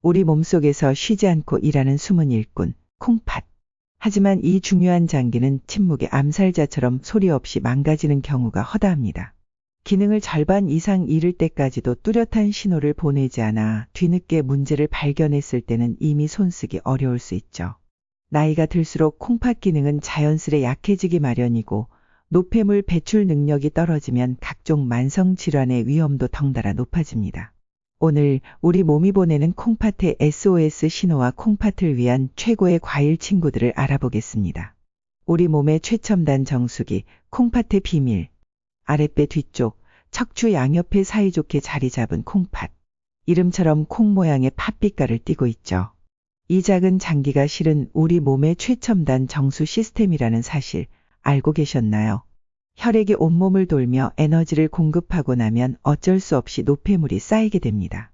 우리 몸속에서 쉬지 않고 일하는 숨은 일꾼, 콩팥. 하지만 이 중요한 장기는 침묵의 암살자처럼 소리 없이 망가지는 경우가 허다합니다. 기능을 절반 이상 잃을 때까지도 뚜렷한 신호를 보내지 않아 뒤늦게 문제를 발견했을 때는 이미 손쓰기 어려울 수 있죠. 나이가 들수록 콩팥 기능은 자연스레 약해지기 마련이고 노폐물 배출 능력이 떨어지면 각종 만성 질환의 위험도 덩달아 높아집니다. 오늘 우리 몸이 보내는 콩팥의 SOS 신호와 콩팥을 위한 최고의 과일 친구들을 알아보겠습니다. 우리 몸의 최첨단 정수기, 콩팥의 비밀. 아랫배 뒤쪽, 척추 양옆에 사이좋게 자리 잡은 콩팥. 이름처럼 콩 모양의 팥빛깔을 띠고 있죠. 이 작은 장기가 실은 우리 몸의 최첨단 정수 시스템이라는 사실 알고 계셨나요? 혈액이 온몸을 돌며 에너지를 공급하고 나면 어쩔 수 없이 노폐물이 쌓이게 됩니다.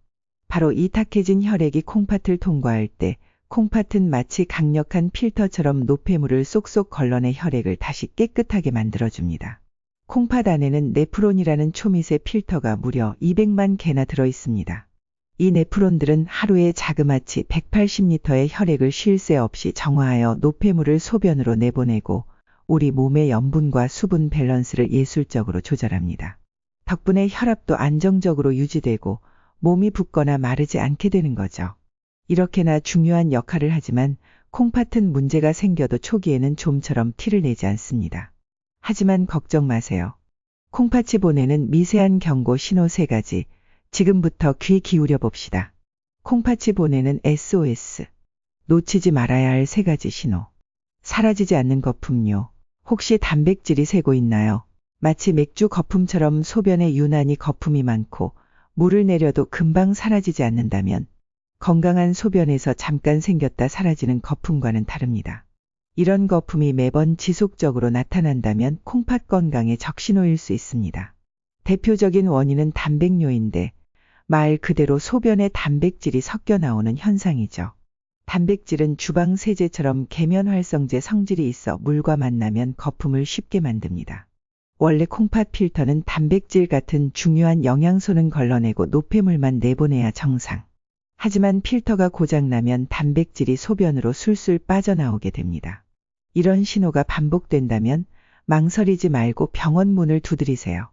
바로 이 탁해진 혈액이 콩팥을 통과할 때 콩팥은 마치 강력한 필터처럼 노폐물을 쏙쏙 걸러내 혈액을 다시 깨끗하게 만들어줍니다. 콩팥 안에는 네프론이라는 초미세 필터가 무려 200만 개나 들어 있습니다. 이 네프론들은 하루에 자그마치 180리터의 혈액을 쉴 새 없이 정화하여 노폐물을 소변으로 내보내고 우리 몸의 염분과 수분 밸런스를 예술적으로 조절합니다. 덕분에 혈압도 안정적으로 유지되고 몸이 붓거나 마르지 않게 되는 거죠. 이렇게나 중요한 역할을 하지만 콩팥은 문제가 생겨도 초기에는 좀처럼 티를 내지 않습니다. 하지만 걱정 마세요. 콩팥이 보내는 미세한 경고 신호 3가지. 지금부터 귀 기울여 봅시다. 콩팥이 보내는 SOS. 놓치지 말아야 할 3가지 신호. 사라지지 않는 거품료. 혹시 단백질이 새고 있나요? 마치 맥주 거품처럼 소변에 유난히 거품이 많고 물을 내려도 금방 사라지지 않는다면 건강한 소변에서 잠깐 생겼다 사라지는 거품과는 다릅니다. 이런 거품이 매번 지속적으로 나타난다면 콩팥 건강에 적신호일 수 있습니다. 대표적인 원인은 단백뇨인데 말 그대로 소변에 단백질이 섞여 나오는 현상이죠. 단백질은 주방 세제처럼 계면활성제 성질이 있어 물과 만나면 거품을 쉽게 만듭니다. 원래 콩팥 필터는 단백질 같은 중요한 영양소는 걸러내고 노폐물만 내보내야 정상. 하지만 필터가 고장나면 단백질이 소변으로 술술 빠져나오게 됩니다. 이런 신호가 반복된다면 망설이지 말고 병원 문을 두드리세요.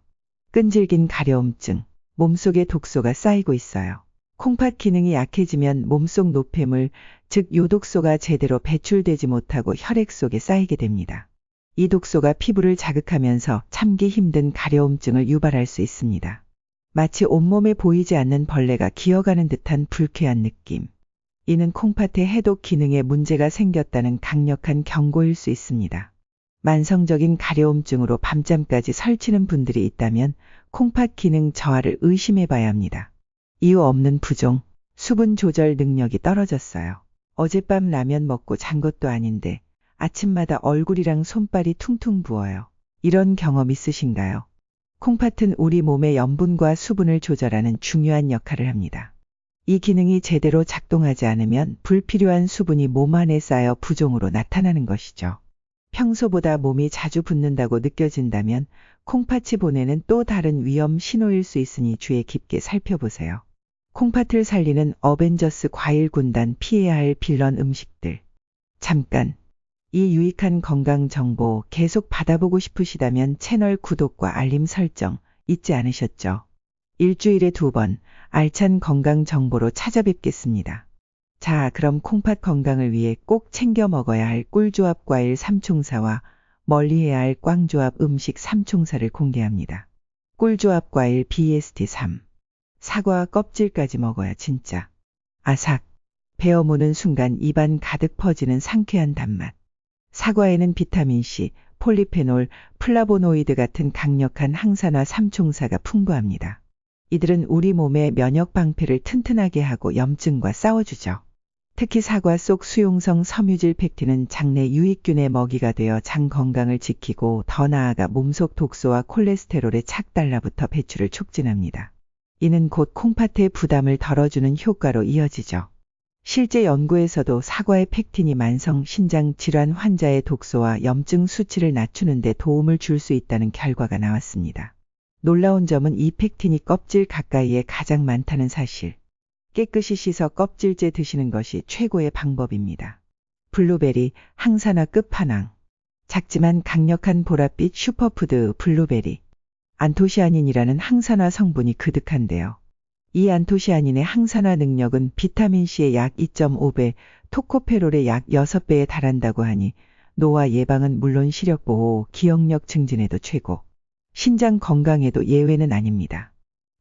끈질긴 가려움증, 몸속에 독소가 쌓이고 있어요. 콩팥 기능이 약해지면 몸속 노폐물, 즉 요독소가 제대로 배출되지 못하고 혈액 속에 쌓이게 됩니다. 이 독소가 피부를 자극하면서 참기 힘든 가려움증을 유발할 수 있습니다. 마치 온몸에 보이지 않는 벌레가 기어가는 듯한 불쾌한 느낌. 이는 콩팥의 해독 기능에 문제가 생겼다는 강력한 경고일 수 있습니다. 만성적인 가려움증으로 밤잠까지 설치는 분들이 있다면 콩팥 기능 저하를 의심해 봐야 합니다. 이유 없는 부종, 수분 조절 능력이 떨어졌어요. 어젯밤 라면 먹고 잔 것도 아닌데 아침마다 얼굴이랑 손발이 퉁퉁 부어요. 이런 경험 있으신가요? 콩팥은 우리 몸의 염분과 수분을 조절하는 중요한 역할을 합니다. 이 기능이 제대로 작동하지 않으면 불필요한 수분이 몸 안에 쌓여 부종으로 나타나는 것이죠. 평소보다 몸이 자주 붓는다고 느껴진다면 콩팥이 보내는 또 다른 위험 신호일 수 있으니 주의 깊게 살펴보세요. 콩팥을 살리는 어벤져스 과일 군단 피해야 할 빌런 음식들. 잠깐! 이 유익한 건강 정보 계속 받아보고 싶으시다면 채널 구독과 알림 설정 잊지 않으셨죠? 일주일에 2번 알찬 건강 정보로 찾아뵙겠습니다. 자, 그럼 콩팥 건강을 위해 꼭 챙겨 먹어야 할 꿀조합 과일 3총사와 멀리해야 할 꽝조합 음식 3총사를 공개합니다. 꿀조합 과일 BST3. 사과 껍질까지 먹어야 진짜. 아삭. 베어 무는 순간 입안 가득 퍼지는 상쾌한 단맛. 사과에는 비타민C, 폴리페놀, 플라보노이드 같은 강력한 항산화 3총사가 풍부합니다. 이들은 우리 몸의 면역 방패를 튼튼하게 하고 염증과 싸워주죠. 특히 사과 속 수용성 섬유질 팩틴은 장내 유익균의 먹이가 되어 장 건강을 지키고 더 나아가 몸속 독소와 콜레스테롤의 착 달라붙어 배출을 촉진합니다. 이는 곧 콩팥의 부담을 덜어주는 효과로 이어지죠. 실제 연구에서도 사과의 팩틴이 만성 신장 질환 환자의 독소와 염증 수치를 낮추는 데 도움을 줄 수 있다는 결과가 나왔습니다. 놀라운 점은 이 팩틴이 껍질 가까이에 가장 많다는 사실. 깨끗이 씻어 껍질째 드시는 것이 최고의 방법입니다. 블루베리, 항산화 끝판왕. 작지만 강력한 보랏빛 슈퍼푸드 블루베리. 안토시아닌이라는 항산화 성분이 그득한데요. 이 안토시아닌의 항산화 능력은 비타민C의 약 2.5배, 토코페롤의 약 6배에 달한다고 하니 노화 예방은 물론 시력 보호, 기억력 증진에도 최고. 신장 건강에도 예외는 아닙니다.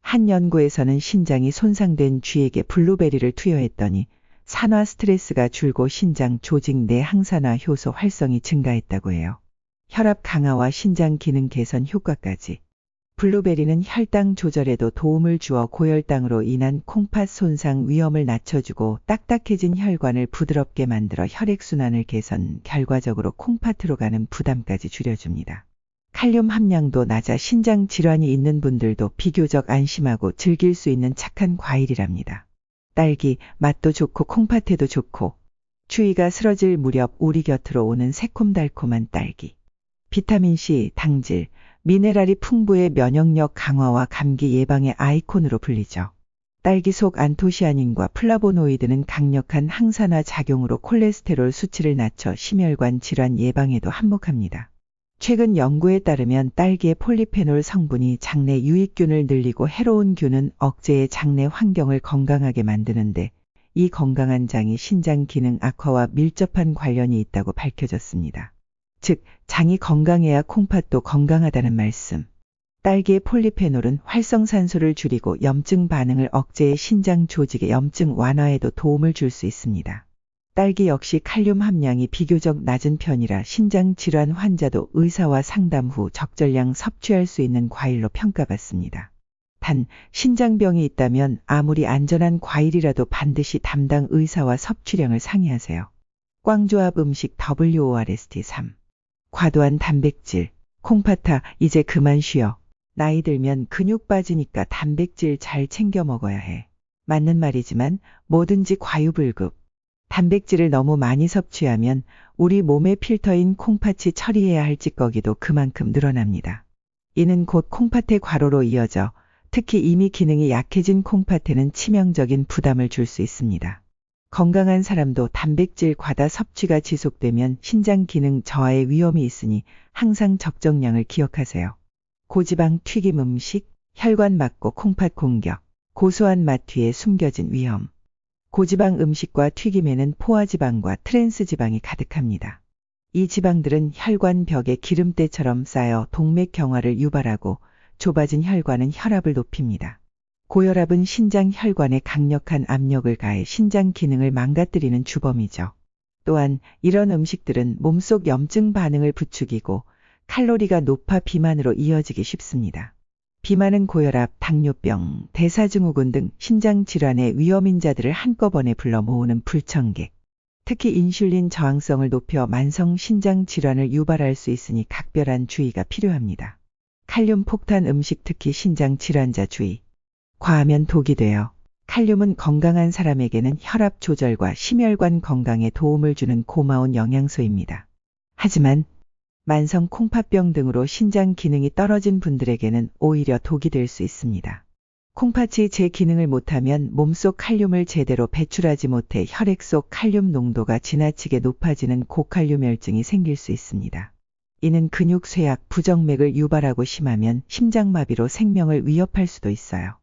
한 연구에서는 신장이 손상된 쥐에게 블루베리를 투여했더니 산화 스트레스가 줄고 신장 조직 내 항산화 효소 활성이 증가했다고 해요. 혈압 강화와 신장 기능 개선 효과까지. 블루베리는 혈당 조절에도 도움을 주어 고혈당으로 인한 콩팥 손상 위험을 낮춰주고 딱딱해진 혈관을 부드럽게 만들어 혈액순환을 개선, 결과적으로 콩팥으로 가는 부담까지 줄여줍니다. 칼륨 함량도 낮아 신장 질환이 있는 분들도 비교적 안심하고 즐길 수 있는 착한 과일이랍니다. 딸기, 맛도 좋고 콩팥에도 좋고, 추위가 쓰러질 무렵 우리 곁으로 오는 새콤달콤한 딸기. 비타민C, 당질, 미네랄이 풍부해 면역력 강화와 감기 예방의 아이콘으로 불리죠. 딸기 속 안토시아닌과 플라보노이드는 강력한 항산화 작용으로 콜레스테롤 수치를 낮춰 심혈관 질환 예방에도 한몫합니다. 최근 연구에 따르면 딸기의 폴리페놀 성분이 장내 유익균을 늘리고 해로운 균은 억제해 장내 환경을 건강하게 만드는데 이 건강한 장이 신장 기능 악화와 밀접한 관련이 있다고 밝혀졌습니다. 즉, 장이 건강해야 콩팥도 건강하다는 말씀. 딸기의 폴리페놀은 활성산소를 줄이고 염증 반응을 억제해 신장 조직의 염증 완화에도 도움을 줄 수 있습니다. 딸기 역시 칼륨 함량이 비교적 낮은 편이라 신장 질환 환자도 의사와 상담 후 적절량 섭취할 수 있는 과일로 평가받습니다. 단, 신장병이 있다면 아무리 안전한 과일이라도 반드시 담당 의사와 섭취량을 상의하세요. 꽝조합 음식 WORST3. 과도한 단백질. 콩팥아, 이제 그만 쉬어. 나이 들면 근육 빠지니까 단백질 잘 챙겨 먹어야 해. 맞는 말이지만 뭐든지 과유불급. 단백질을 너무 많이 섭취하면 우리 몸의 필터인 콩팥이 처리해야 할 찌꺼기도 그만큼 늘어납니다. 이는 곧 콩팥의 과로로 이어져 특히 이미 기능이 약해진 콩팥에는 치명적인 부담을 줄 수 있습니다. 건강한 사람도 단백질 과다 섭취가 지속되면 신장 기능 저하의 위험이 있으니 항상 적정량을 기억하세요. 고지방 튀김 음식, 혈관 막고 콩팥 공격, 고소한 맛 뒤에 숨겨진 위험. 고지방 음식과 튀김에는 포화지방과 트랜스지방이 가득합니다. 이 지방들은 혈관 벽에 기름때처럼 쌓여 동맥경화를 유발하고 좁아진 혈관은 혈압을 높입니다. 고혈압은 신장 혈관에 강력한 압력을 가해 신장 기능을 망가뜨리는 주범이죠. 또한 이런 음식들은 몸속 염증 반응을 부추기고 칼로리가 높아 비만으로 이어지기 쉽습니다. 비만은 고혈압, 당뇨병, 대사증후군 등 신장 질환의 위험인자들을 한꺼번에 불러 모으는 불청객. 특히 인슐린 저항성을 높여 만성 신장 질환을 유발할 수 있으니 각별한 주의가 필요합니다. 칼륨 폭탄 음식 특히 신장 질환자 주의. 과하면 독이 돼요. 칼륨은 건강한 사람에게는 혈압 조절과 심혈관 건강에 도움을 주는 고마운 영양소입니다. 하지만 만성 콩팥병 등으로 신장 기능이 떨어진 분들에게는 오히려 독이 될 수 있습니다. 콩팥이 제 기능을 못하면 몸속 칼륨을 제대로 배출하지 못해 혈액 속 칼륨 농도가 지나치게 높아지는 고칼륨혈증이 생길 수 있습니다. 이는 근육 쇠약, 부정맥을 유발하고 심하면 심장마비로 생명을 위협할 수도 있어요.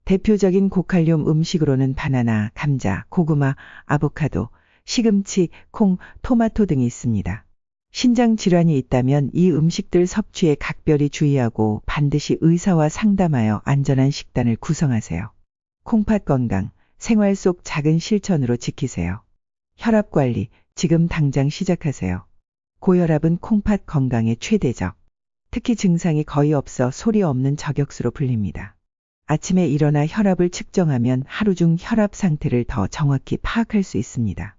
대표적인 고칼륨 음식으로는 바나나, 감자, 고구마, 아보카도, 시금치, 콩, 토마토 등이 있습니다. 신장 질환이 있다면 이 음식들 섭취에 각별히 주의하고 반드시 의사와 상담하여 안전한 식단을 구성하세요. 콩팥 건강, 생활 속 작은 실천으로 지키세요. 혈압 관리, 지금 당장 시작하세요. 고혈압은 콩팥 건강의 최대적. 특히 증상이 거의 없어 소리 없는 저격수로 불립니다. 아침에 일어나 혈압을 측정하면 하루 중 혈압 상태를 더 정확히 파악할 수 있습니다.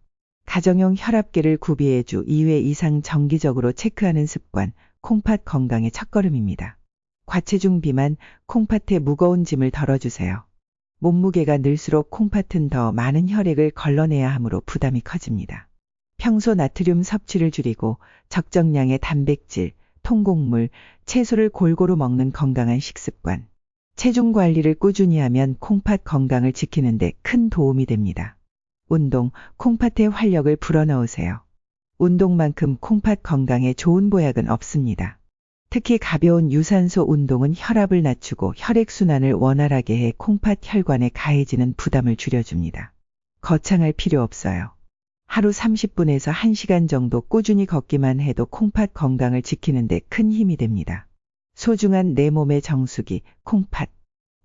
가정용 혈압계를 구비해 주 2회 이상 정기적으로 체크하는 습관, 콩팥 건강의 첫걸음입니다. 과체중 비만, 콩팥에 무거운 짐을 덜어주세요. 몸무게가 늘수록 콩팥은 더 많은 혈액을 걸러내야 하므로 부담이 커집니다. 평소 나트륨 섭취를 줄이고 적정량의 단백질, 통곡물, 채소를 골고루 먹는 건강한 식습관. 체중 관리를 꾸준히 하면 콩팥 건강을 지키는 데 큰 도움이 됩니다. 운동, 콩팥의 활력을 불어넣으세요. 운동만큼 콩팥 건강에 좋은 보약은 없습니다. 특히 가벼운 유산소 운동은 혈압을 낮추고 혈액순환을 원활하게 해 콩팥 혈관에 가해지는 부담을 줄여줍니다. 거창할 필요 없어요. 하루 30분에서 1시간 정도 꾸준히 걷기만 해도 콩팥 건강을 지키는 데 큰 힘이 됩니다. 소중한 내 몸의 정수기, 콩팥.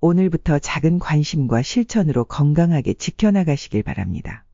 오늘부터 작은 관심과 실천으로 건강하게 지켜나가시길 바랍니다.